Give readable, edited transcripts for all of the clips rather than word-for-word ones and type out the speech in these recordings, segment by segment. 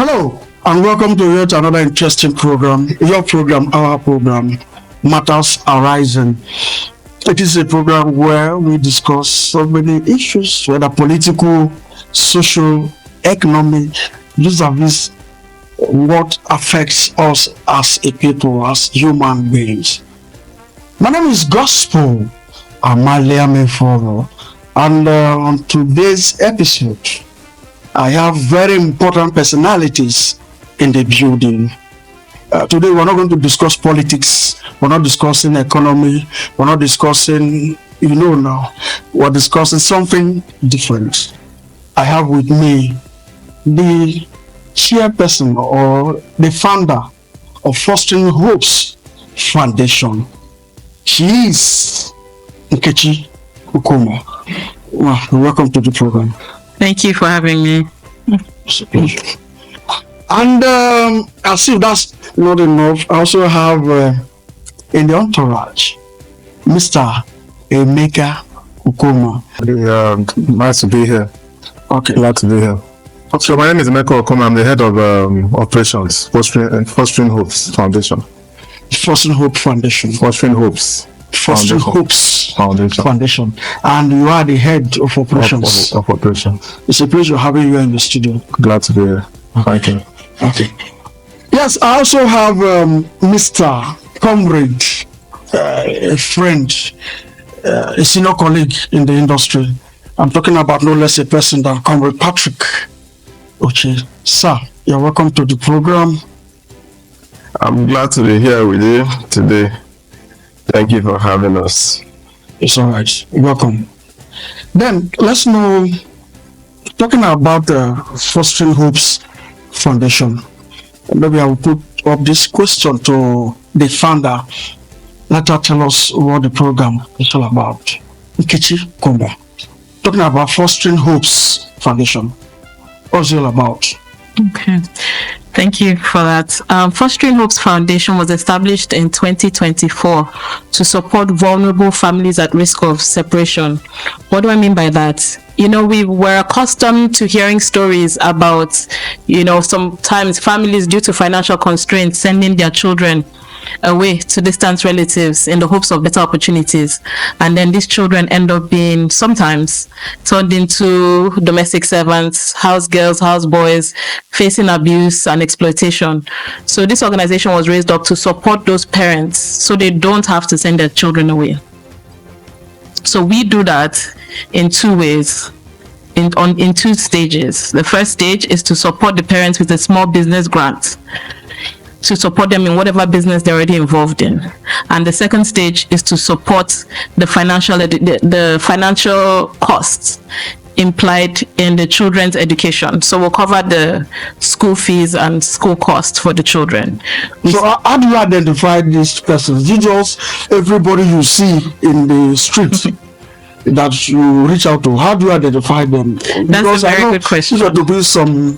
Hello, and welcome to yet another interesting program. Your program, our program, Matters Arising. It is a program where we discuss so many issues, whether political, social, economic, vis-a-vis what affects us as a people, as human beings. My name is Gospel Amalia Meforo, and on today's episode, I have very important personalities in the building. Today we're not going to discuss politics, we're not discussing economy, we're not discussing, now, we're discussing something different. I have with me the chairperson or the founder of Fostering Hopes Foundation. She is Nkechi Ukoma. Welcome to the program. Thank you for having me. And as if that's not enough, I also have in the entourage, Mr. Emeka Ukoma. Nice to be here. Okay. Glad to be here. Okay. So my name is Emeka Ukoma. I'm the head of operations, Fostering Hopes Foundation. Fostering Hope Foundation. Fostering Hopes. Fostering Hopes Foundation. And you are the head of operations. Of operations. It's a pleasure having you in the studio. Glad to be here. Thank you. Okay. Yes, I also have Mr. Comrade, a friend, a senior colleague in the industry. I'm talking about no less a person than Comrade Patrick. Okay, sir, you're welcome to the program. I'm glad to be here with you today. Thank you for having us. It's all right. Welcome. Then let's know, talking about the Fostering Hopes Foundation. Maybe I will put up this question to the founder. Let her tell us what the program is all about. Nkechi Komba. Talking about Fostering Hopes Foundation. What's it all about? Okay. Thank you for that. Fostering Hopes Foundation was established in 2024 to support vulnerable families at risk of separation. What do I mean by that? We were accustomed to hearing stories about, sometimes families due to financial constraints sending their children away to distant relatives in the hopes of better opportunities, and then these children end up being sometimes turned into domestic servants, house girls, house boys, facing abuse and exploitation. So this organization was raised up to support those parents so they don't have to send their children away. So we do that in two ways, in two stages. The first stage is to support the parents with a small business grant to support them in whatever business they're already involved in. And the second stage is to support the financial costs implied in the children's education. So we'll cover the school fees and school costs for the children. So how do you identify these persons? You just everybody you see in the street that you reach out to, how do you identify them? That's a very good question. If you have to do some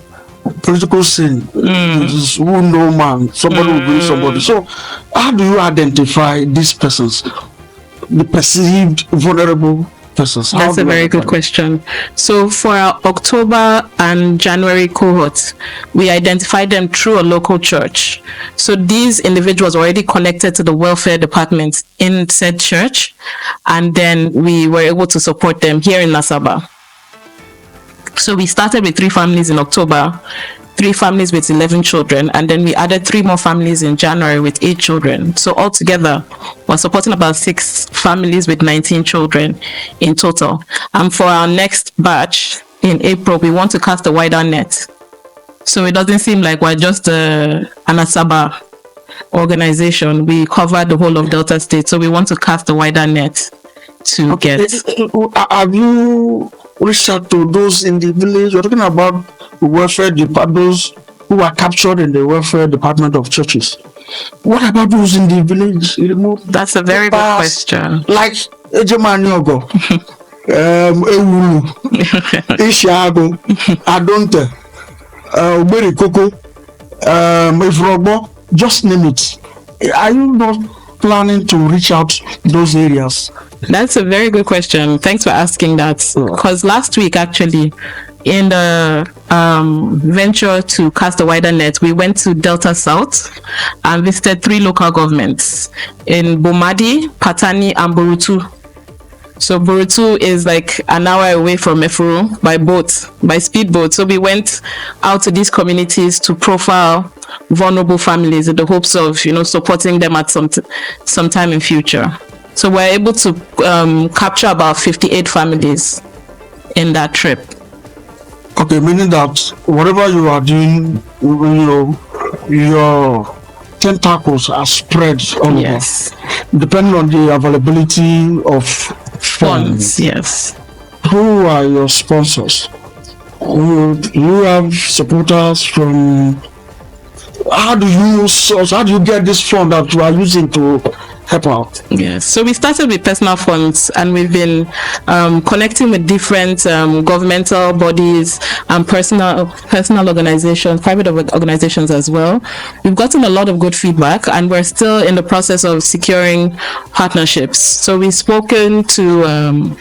political scene, who know man, somebody will bring somebody. So how do you identify these persons, the perceived vulnerable persons? That's a very good question. So for our October and January cohorts, we identified them through a local church. So these individuals already connected to the welfare department in said church, and then we were able to support them here in Asaba. So we started with 3 families in October, 3 families with 11 children, and then we added 3 more families in January with 8 children. So altogether, we're supporting about 6 families with 19 children in total. And for our next batch in April, we want to cast a wider net. So it doesn't seem like we're just an Asaba organization. We cover the whole of Delta State, so we want to cast a wider net to get. Have you reached out to those in the village? We're talking about welfare departments who are captured in the welfare department of churches. What about those in the village? That's a very good question. Like Ejemaniogo, Ewulu, Ishiago, Adonte, Uberikoko, Ifrobo, just name it. Are you not planning to reach out those areas? That's a very good question. Thanks for asking that. Because last week, actually, in the venture to cast a wider net, we went to Delta South and visited 3 local governments in Bomadi, Patani, and Borutu. So Borutu is like an hour away from Efuru by boat, by speedboat. So we went out to these communities to profile vulnerable families in the hopes of, supporting them at some time in future. So we're able to capture about 58 families in that trip. Okay, meaning that whatever you are doing, your tentacles are spread all Yes. over, depending on the availability of funds. Yes. Who are your sponsors? You have supporters from. How do you get this fund that you are using to help out? Yes. So we started with personal funds, and we've been connecting with different governmental bodies and personal organizations, private organizations as well. We've gotten a lot of good feedback, and we're still in the process of securing partnerships. So we've spoken to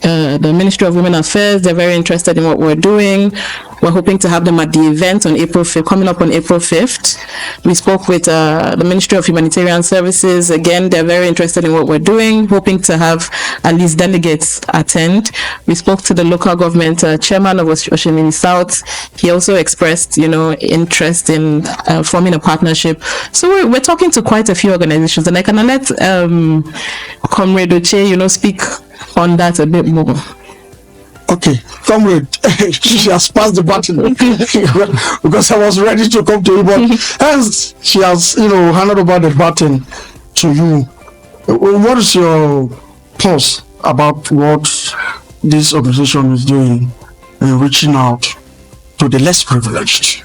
the Ministry of Women Affairs. They're very interested in what we're doing. We're hoping to have them at the event on April 5th, coming up on April 5th. We spoke with the Ministry of Humanitarian Services. Again, they're very interested in what we're doing, hoping to have at least delegates attend. We spoke to the local government chairman of Oshimini South. He also expressed, interest in forming a partnership. So we're talking to quite a few organizations, and I can let Comrade Oche, speak on that a bit more. Okay, comrade, she has passed the baton because I was ready to come to you, but as she has, handed over the baton to you, what is your thoughts about what this organization is doing in reaching out to the less privileged?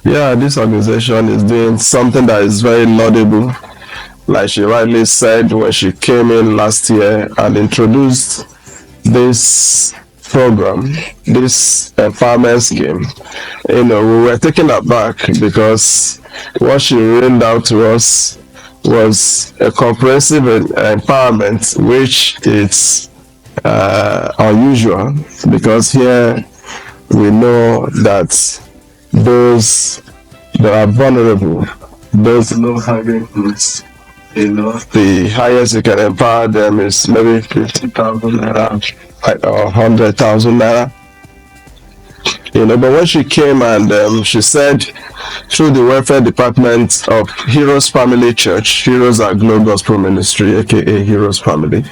Yeah, this organization is doing something that is very laudable. Like she rightly said, when she came in last year and introduced this program, this empowerment scheme, we were taken aback because what she read out to us was a comprehensive empowerment, which is unusual, because here we know that those that are vulnerable, those no having goods, the highest you can empower them is maybe 50,000 naira or 100,000 naira. But when she came and she said through the welfare department of Heroes Family Church, Heroes are Global Gospel Ministry, aka Heroes Family,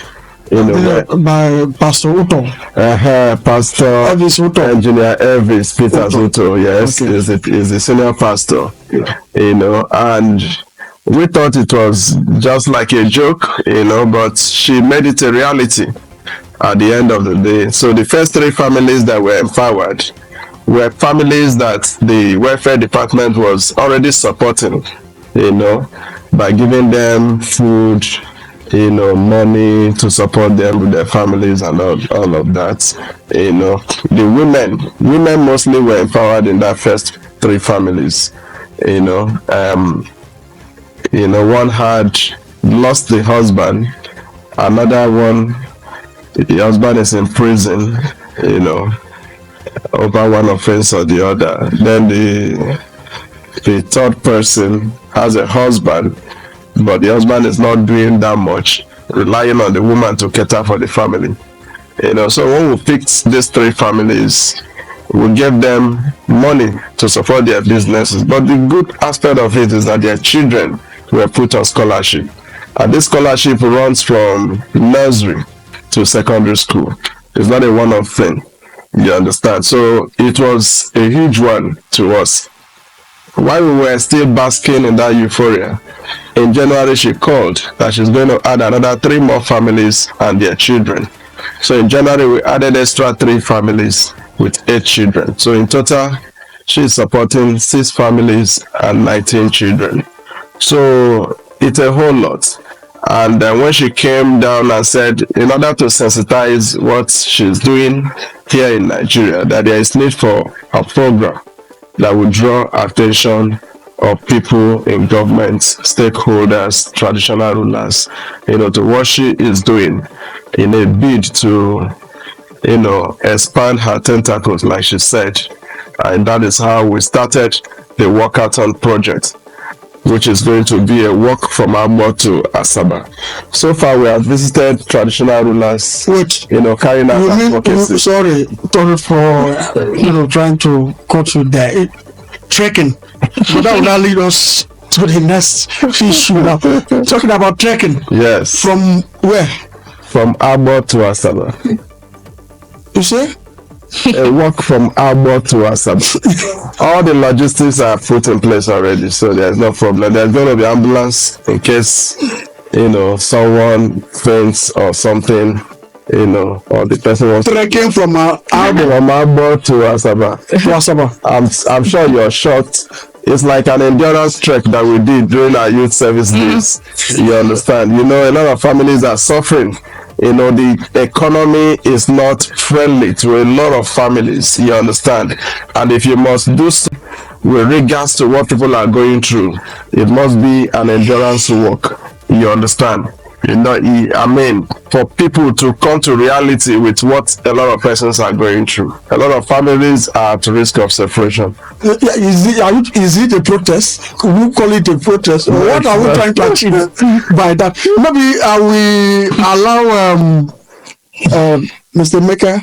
by Pastor Uto. Pastor Elvis Uto. Engineer Elvis Peters Uto, yes, Okay. is the senior pastor, and we thought it was just like a joke, but she made it a reality at the end of the day. So the first 3 families that were empowered were families that the welfare department was already supporting, by giving them food, money to support them with their families and all of that. The women mostly were empowered in that first 3 families. One had lost the husband, another one, the husband is in prison, over one offense or the other. Then the third person has a husband, but the husband is not doing that much, relying on the woman to cater for the family. So when we picked these 3 families, we gave them money to support their businesses. But the good aspect of it is that their children were put on scholarship. And this scholarship runs from nursery to secondary school. It's not a one-off thing. You understand? So it was a huge one to us. While we were still basking in that euphoria, in January she called that she's going to add another 3 more families and their children. So in January we added extra 3 families with 8 children. So in total, she's supporting 6 families and 19 children. So it's a whole lot. And when she came down and said, in order to sensitize what she's doing here in Nigeria, that there is need for a program that would draw attention of people in government, stakeholders, traditional rulers, to what she is doing in a bid to expand her tentacles, like she said. And that is how we started the Walkathon project, which is going to be a walk from Agbor to Asaba. So far, we have visited traditional rulers, carrying out advocacy. Sorry for trying to cut you there. Trekking, but that will now lead us to the next issue now. Talking about trekking. Yes. From where? From Agbor to Asaba. You say? A walk from Agbor to Asaba. All the logistics are put in place already, so there's no problem. There's going to be ambulance in case, someone faints or something, or the person wants trekking from Agbor to Asaba. I'm sure you're shocked. It's like an endurance trek that we did during our youth service days. You understand? A lot of families are suffering. The economy is not friendly to a lot of families, you understand? And if you must do so with regards to what people are going through, it must be an endurance walk, you understand? For people to come to reality with what a lot of persons are going through. A lot of families are at risk of separation. Is it a protest? We call it a protest. Or what are we trying to achieve by that? Maybe we allow Mr. Maker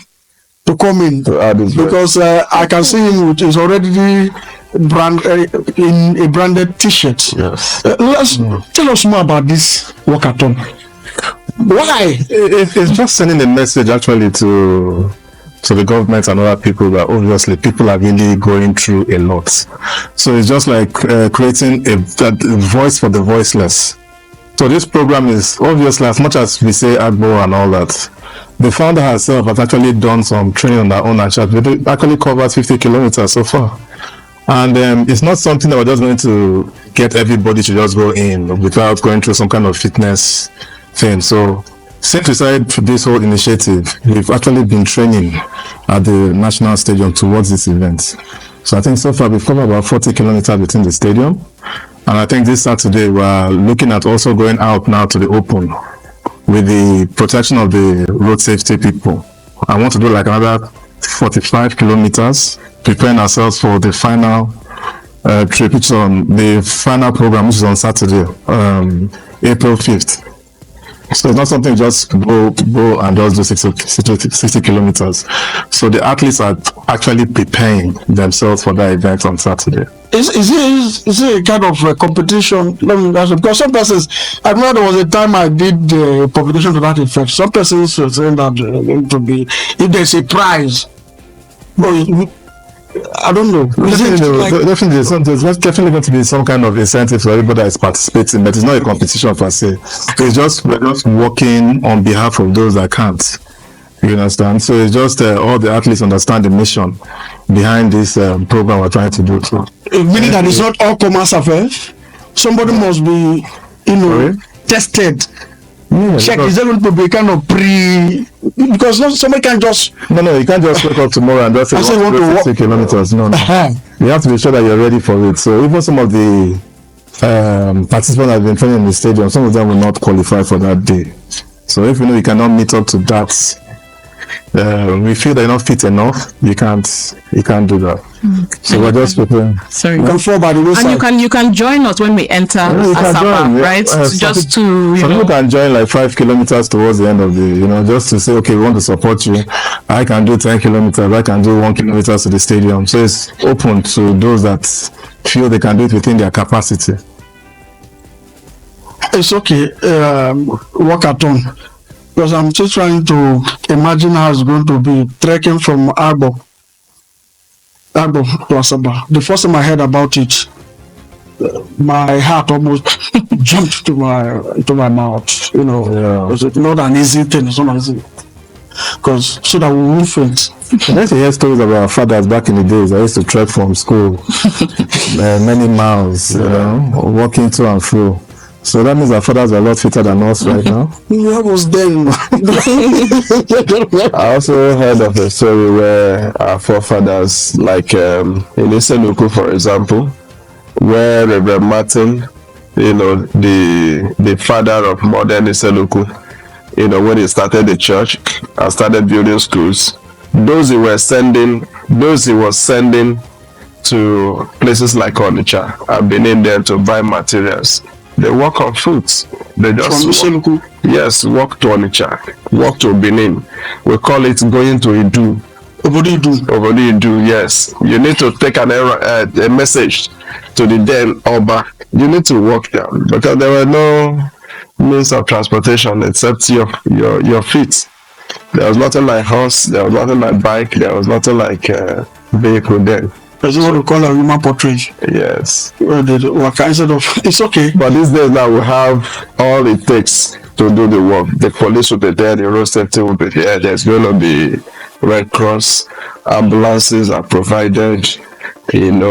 to come in, because I can see him with his already in a branded T-shirt. Yes. Tell us more about this walkathon. Why? It's just sending a message actually to the government and other people that obviously people are really going through a lot. So it's just like creating a voice for the voiceless. So this program is obviously, as much as we say Agbor and all that, the founder herself has actually done some training on her own, and she has actually covered 50 kilometers so far. And it's not something that we're just going to get everybody to just go in without going through some kind of fitness thing. So since we started this whole initiative, we've actually been training at the National Stadium towards this event. So I think so far we've covered about 40 kilometers between the stadium. And I think this Saturday we're looking at also going out now to the open with the protection of the road safety people. I want to do like another 45 kilometers, preparing ourselves for the final trip, which is on the final program, which is on Saturday, April 5th. So it's not something just go and just do 60 kilometers. So the athletes are actually preparing themselves for that event on Saturday. Is it a kind of a competition? Let me ask you, because some persons, I remember there was a time I did the competition to that effect. Some persons were saying that going to be, if there's a prize, I don't know. Definitely, there's definitely going to be some kind of incentive for everybody that is participating, but it's not a competition per se. We're just working on behalf of those that can't. You understand? So it's just all the athletes understand the mission behind this program we're trying to do. So, meaning that it's not all commerce affairs. Somebody must be, tested. Yeah, check, is there going to be kind of because somebody can't just you can't just wake up tomorrow and just say want to walk 60 kilometers. No. You have to be sure that you're ready for it. So even some of the participants that have been training in the stadium, some of them will not qualify for that day. So if you cannot meet up to that, we feel they're not fit enough, you can't do that. So we're just preparing. Sorry. And you can join us when we enter Asaba, right? Just to some people can join like 5 kilometers towards the end of the just to say, okay, we want to support you. I can do 10 kilometers, I can do 1 kilometer to the stadium. So it's open to those that feel they can do it within their capacity. It's okay. Walkathon. Because I'm just trying to imagine how it's going to be trekking from Agbor to Asaba. The first time I heard about it, my heart almost jumped to my mouth. It's not an easy thing. It's not easy. Because so that we won't faint. I used to hear stories about our fathers back in the days. I used to trek from school many miles, walking to and fro. So that means our fathers are a lot fitter than us right now. Yeah, was then. I also heard of a story where our forefathers, like in INT'L, for example, where Reverend Martin, the father of modern INT'L, when they started the church and started building schools, those he was sending to places like Onitsha and Benin there to buy materials. They work on foot. They just walk to Onitsha, walk to Benin. We call it going to Idu. Idu, yes. You need to take a message to the then Oba. You need to walk down because there were no means of transportation except your feet. There was nothing like horse, there was nothing like bike, there was nothing like vehicle then. That's what we call a human portrait. Yes. It's okay. But these days now we have all it takes to do the work. The police will be there, the road safety will be there, there's going to be Red Cross, ambulances are provided, and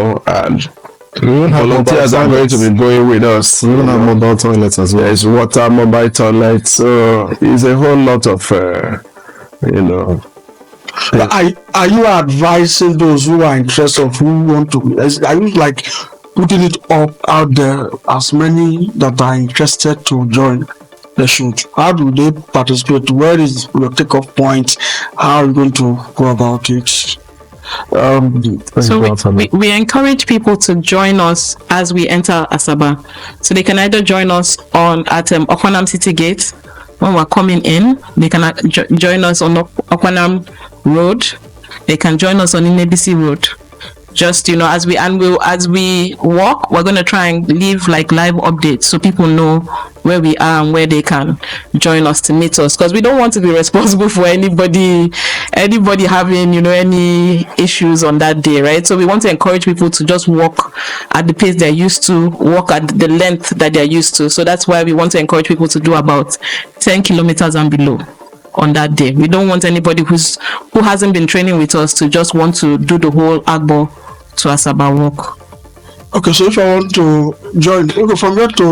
volunteers are going to be going with us. We even have mobile toilets as well. There's water, mobile toilets, so it's a whole lot of, Are you advising those who are interested, who want to? Are you like putting it out there as many that are interested to join the shoot? How do they participate? Where is your takeoff point? How are you going to go about it? So we encourage people to join us as we enter Asaba. So they can either join us at Okwanam City Gate when we're coming in. They can join us on Okwanam Road. They can join us on Inebisi Road. Just as we walk, we're going to try and leave like live updates so people know where we are and where they can join us to meet us, because we don't want to be responsible for anybody having any issues on that day, right? So we want to encourage people to just walk at the pace they're used to, walk at the length that they're used to. So that's why we want to encourage people to do about 10 kilometers and below on that day. We don't want anybody who hasn't been training with us to just want to do the whole Agbor to Asaba walk. Okay, so if I want to join, from here to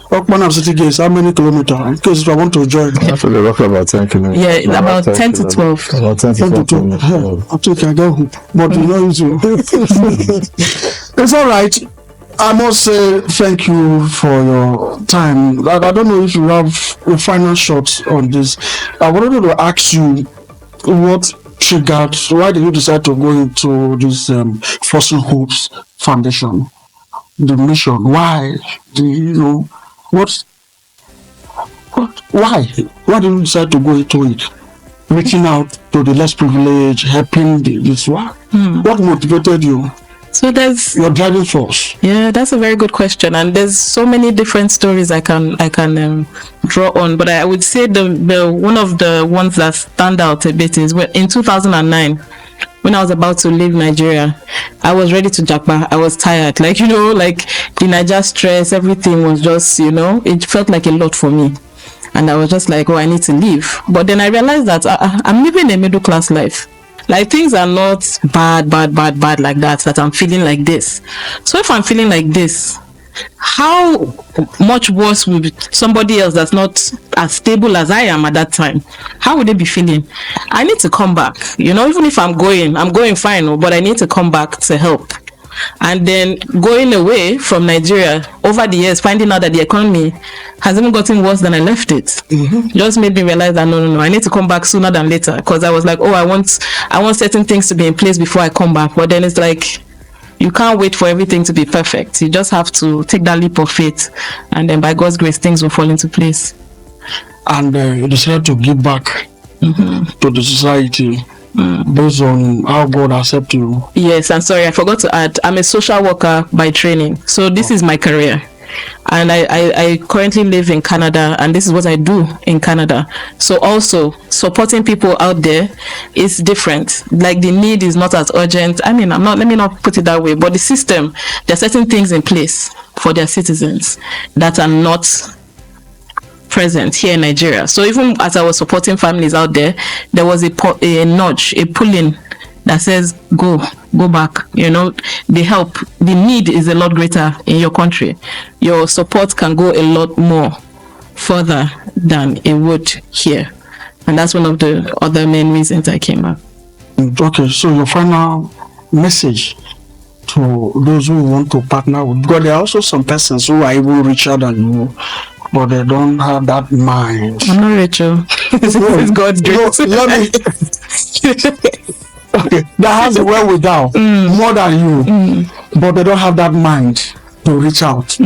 Okwanam City Gates, how many kilometers? Because if I want to join, Actually, roughly about 10 kilometers. Yeah, about 10 to 12. About 10 to 12 kilometers. I think I go, but it's all right. I must say thank you for your time. I don't know if you have a final shot on this. I wanted to ask you what triggered, why did you decide to go into this Fostering Hopes Foundation, the mission? Why? Why did you decide to go into it? Reaching out to the less privileged, helping this one. What motivated you? So there's your driving force. Yeah, that's a very good question, and there's so many different stories I can draw on. But I would say the one of the ones that stand out a bit is in 2009, when I was about to leave Nigeria. I was ready to japa. I was tired, like the Niger stress, everything was just it felt like a lot for me, and I was just like, I need to leave. But then I realized that I'm living a middle class life. Like, things are not bad like that I'm feeling like this. So if I'm feeling like this, how much worse would somebody else that's not as stable as I am at that time, how would they be feeling? I need to come back. Even if I'm going fine, but I need to come back to help. And then going away from Nigeria over the years, finding out that the economy has even gotten worse than I left it, just made me realize that no, I need to come back sooner than later. Because I was like, I want certain things to be in place before I come back. But then it's like, you can't wait for everything to be perfect. You just have to take that leap of faith, and then by God's grace, things will fall into place. And you decided to give back to the society. Based on how God accepts you. Yes, and sorry, I forgot to add, I'm a social worker by training. So this is my career. And I currently live in Canada, and this is what I do in Canada. So also, supporting people out there is different. Like, the need is not as urgent. Let me not put it that way, but the system, there are certain things in place for their citizens that are not present here in Nigeria. So even as I was supporting families out there, there was a nudge, a pulling that says, go back. The help, the need is a lot greater in your country. Your support can go a lot more further than it would here. And that's one of the other main reasons I came back. Okay, so your final message to those who want to partner with, because there are also some persons who are even richer than you, but they don't have that mind. I'm not Rachel. This is God's grace. Let me. Okay, that has the wherewithal more than you, but they don't have that mind to reach out.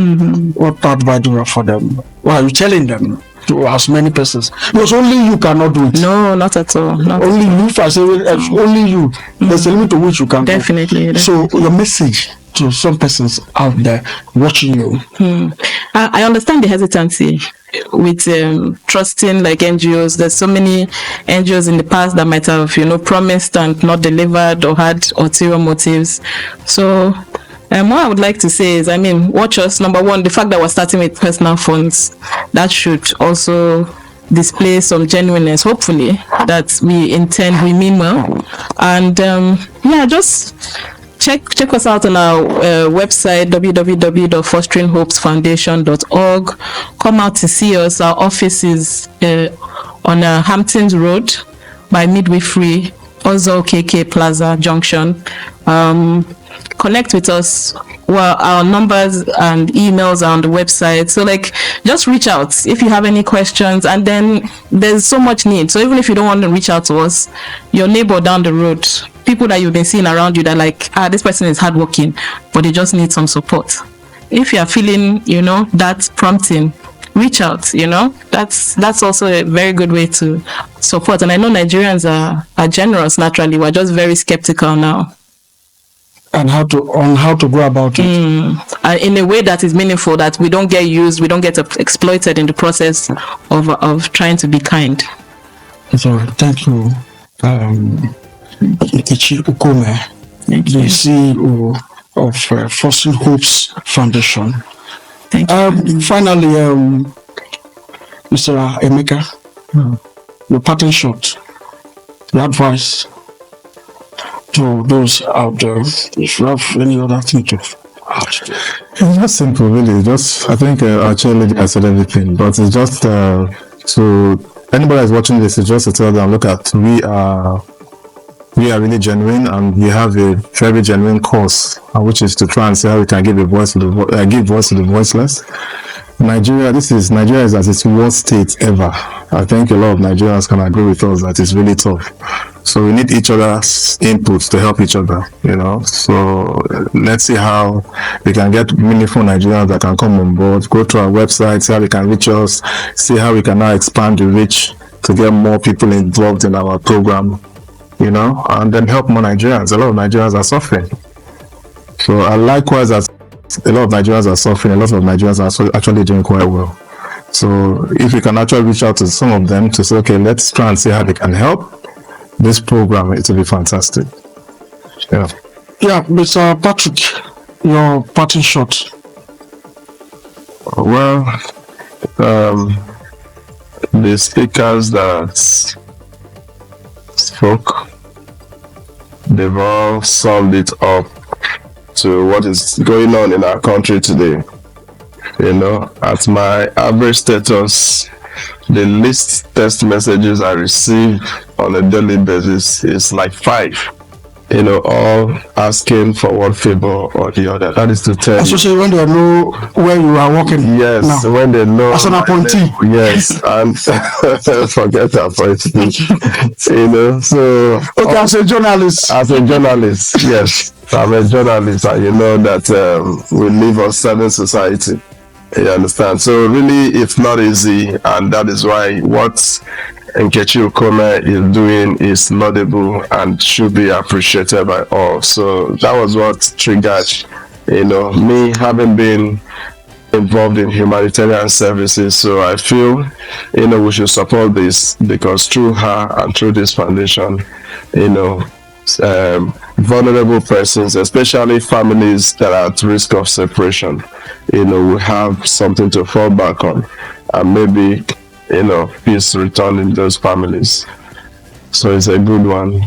What advice do you have for them? What are you telling them to as many persons? Because only you cannot do it. No, not at all. Not Only you, if I say only you, there's a limit to which you can go. Definitely. So your message to some persons out there watching you. I understand the hesitancy with trusting like NGOs. There's so many NGOs in the past that might have, promised and not delivered or had ulterior motives. So what I would like to say is, watch us. Number one, the fact that we're starting with personal funds, that should also display some genuineness, hopefully, that we mean well. And just check us out on our website, www.fosteringhopesfoundation.org. Come out to see us. Our office is on Hamptons Road by Midwifery, Ozo KK Plaza Junction. Connect with us. Well, our numbers and emails are on the website. So just reach out if you have any questions. And then there's so much need. So even if you don't want to reach out to us, your neighbor down the road, people that you've been seeing around you that this person is hardworking, but they just need some support. If you are feeling, that prompting, reach out, that's also a very good way to support. And I know Nigerians are generous naturally. We're just very skeptical now. And how to go about it. In a way that is meaningful, that we don't get used, we don't get exploited in the process of trying to be kind. So thank you, Nkechi Ukome, the CEO of Fostering Hopes Foundation. Thank you. Finally, Mr. Emeka, your parting shot, your advice to those out there, if you have any other thing to add. It's just simple, really. I think our chairlady has said everything, but it's just to anybody that's watching this, is just to tell them, look at, we are really genuine, and we have a very genuine cause, which is to try and see how we can give voice to the voiceless. Nigeria is at its worst state ever. I think a lot of Nigerians can agree with us that it's really tough. So we need each other's inputs to help each other, So let's see how we can get meaningful Nigerians that can come on board, go to our website, see how we can reach us, see how we can now expand the reach to get more people involved in our program, and then help more Nigerians. A lot of Nigerians are suffering. So likewise, as a lot of Nigerians are suffering, a lot of Nigerians are actually doing quite well. So if we can actually reach out to some of them to say, okay, let's try and see how they can help this program, it will be fantastic. Yeah, Mr. Patrick, your parting shot. Well, the speakers that spoke, they've all summed it up to what is going on in our country today. At my average status, the least text messages I receive on a daily basis is like 5. All asking for one favor or the other. That is to tell you. Especially when they know where you are working. Yes, now. When they know. As an appointee. Yes, and forget appointee. So. Okay, as a journalist. Yes. I'm a journalist, and you know that we live on certain society. You understand? So really, it's not easy, and that is why what Nkechi Ukome is doing is laudable and should be appreciated by all. So that was what triggered, me having been involved in humanitarian services. So I feel, we should support this, because through her and through this foundation, vulnerable persons, especially families that are at risk of separation, will have something to fall back on, and maybe, peace return in those families. So it's a good one,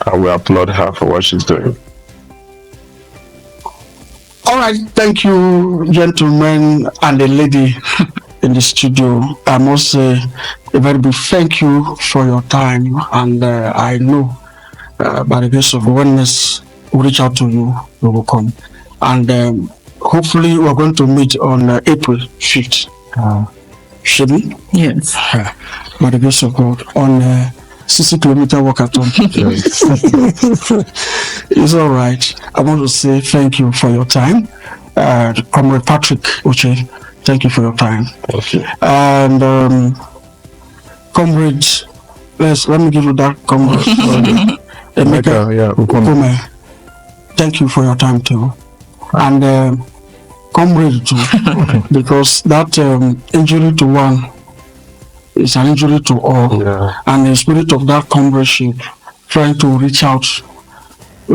and we applaud her for what she's doing. All right, thank you, gentlemen and the lady in the studio. I must say a very big thank you for your time, and I know by the grace of oneness, we'll reach out to you, we will come. And hopefully we're going to meet on April 5th. Shebi, Yes. by the grace of God, on 60-kilometer walkathon. It's all right. I want to say thank you for your time. Comrade Patrick Uche, thank you for your time. Okay. And comrade, let me give you that comrade. Emeka, Ukome, thank you for your time too. And comrade too, because that injury to one is an injury to all. Yeah. And the spirit of that comradeship, trying to reach out, I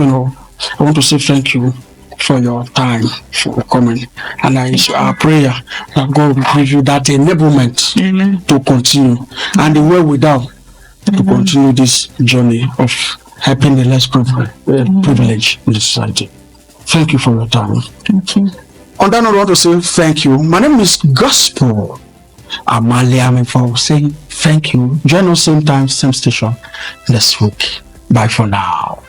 want to say thank you for your time, for coming. And our prayer that God will give you that enablement to continue, and the way without to continue this journey of helping the less privileged in the society. Thank you for your time. Thank you. On that note, I want to say thank you. My name is Gospel Amalia for saying thank you. Join us same time, same station next week. Bye for now.